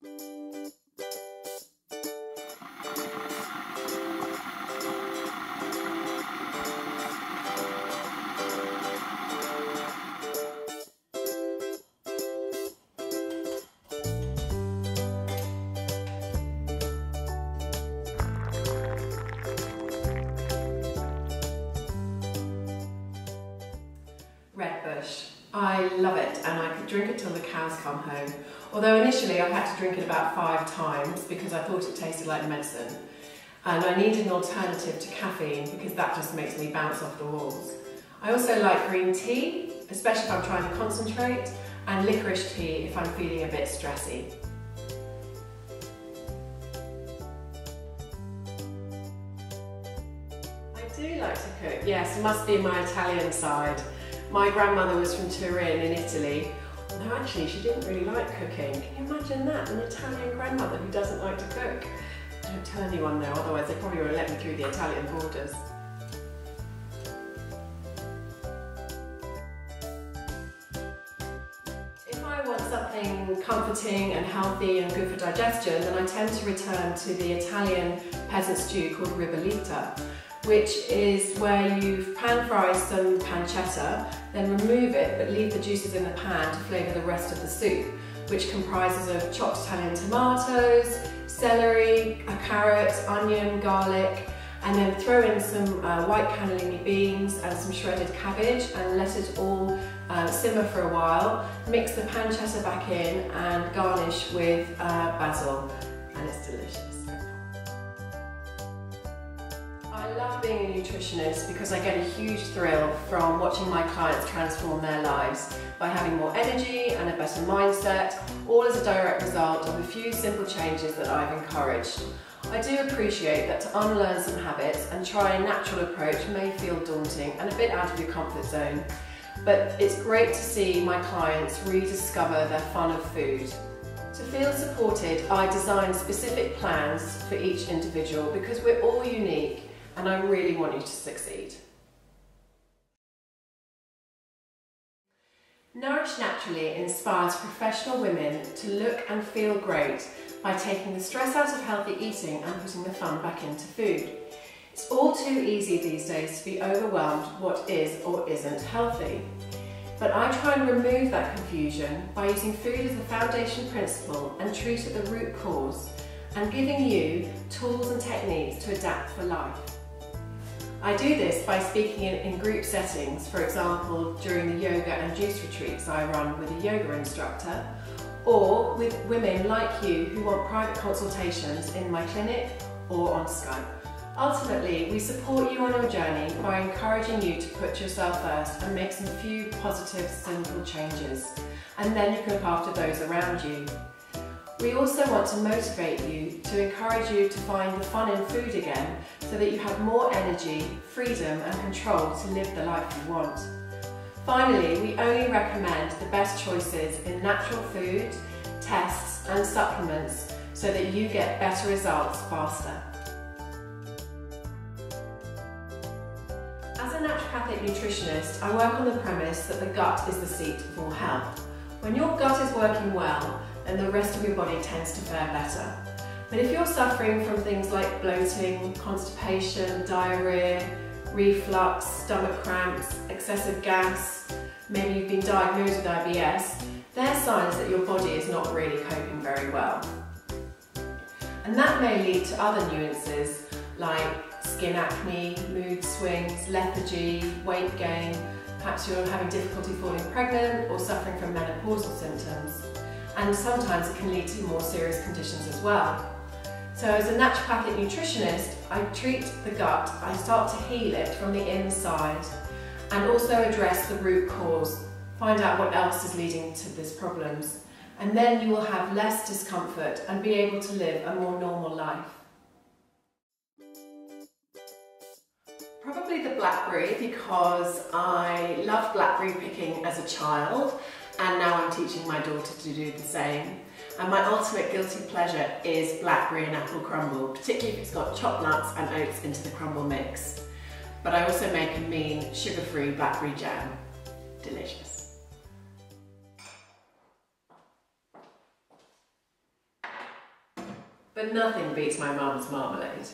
Red Bush. I love it, and I could drink it till the cows come home. Although initially I had to drink it about 5 times because I thought it tasted like medicine. And I needed an alternative to caffeine because that just makes me bounce off the walls. I also like green tea, especially if I'm trying to concentrate, and licorice tea if I'm feeling a bit stressy. I do like to cook, yes, it must be my Italian side. My grandmother was from Turin in Italy, although actually she didn't really like cooking. Can you imagine that? An Italian grandmother who doesn't like to cook? Don't tell anyone though, otherwise they probably won't let me through the Italian borders. If I want something comforting and healthy and good for digestion, then I tend to return to the Italian peasant stew called ribollita, which is where you pan fry some pancetta, then remove it but leave the juices in the pan to flavour the rest of the soup, which comprises of chopped Italian tomatoes, celery, a carrot, onion, garlic, and then throw in some white cannellini beans and some shredded cabbage and let it all simmer for a while. Mix the pancetta back in and garnish with basil, and it's delicious. I love being a nutritionist because I get a huge thrill from watching my clients transform their lives by having more energy and a better mindset, all as a direct result of a few simple changes that I've encouraged. I do appreciate that to unlearn some habits and try a natural approach may feel daunting and a bit out of your comfort zone, but it's great to see my clients rediscover their fun of food. To feel supported, I design specific plans for each individual because we're all unique, and I really want you to succeed. Nourish Naturally inspires professional women to look and feel great by taking the stress out of healthy eating and putting the fun back into food. It's all too easy these days to be overwhelmed what is or isn't healthy. But I try and remove that confusion by using food as the foundation principle and treat it the root cause, and giving you tools and techniques to adapt for life. I do this by speaking in group settings, for example during the yoga and juice retreats I run with a yoga instructor, or with women like you who want private consultations in my clinic or on Skype. Ultimately, we support you on your journey by encouraging you to put yourself first and make some few positive, simple changes, and then you can look after those around you. We also want to motivate you, to encourage you to find the fun in food again so that you have more energy, freedom and control to live the life you want. Finally, we only recommend the best choices in natural food, tests and supplements so that you get better results faster. As a naturopathic nutritionist, I work on the premise that the gut is the seat of all health. When your gut is working well, then the rest of your body tends to fare better. But if you're suffering from things like bloating, constipation, diarrhea, reflux, stomach cramps, excessive gas, maybe you've been diagnosed with IBS, they're signs that your body is not really coping very well. And that may lead to other nuances like skin acne, mood swings, lethargy, weight gain, perhaps you're having difficulty falling pregnant or suffering from menopausal symptoms. And sometimes it can lead to more serious conditions as well. So as a naturopathic nutritionist, I treat the gut, I start to heal it from the inside and also address the root cause, find out what else is leading to these problems, and then you will have less discomfort and be able to live a more normal life. Probably the blackberry, because I loved blackberry picking as a child and now I'm teaching my daughter to do the same. And my ultimate guilty pleasure is blackberry and apple crumble, particularly if it's got chopped nuts and oats into the crumble mix. But I also make a mean sugar-free blackberry jam. Delicious. but nothing beats my mum's marmalade.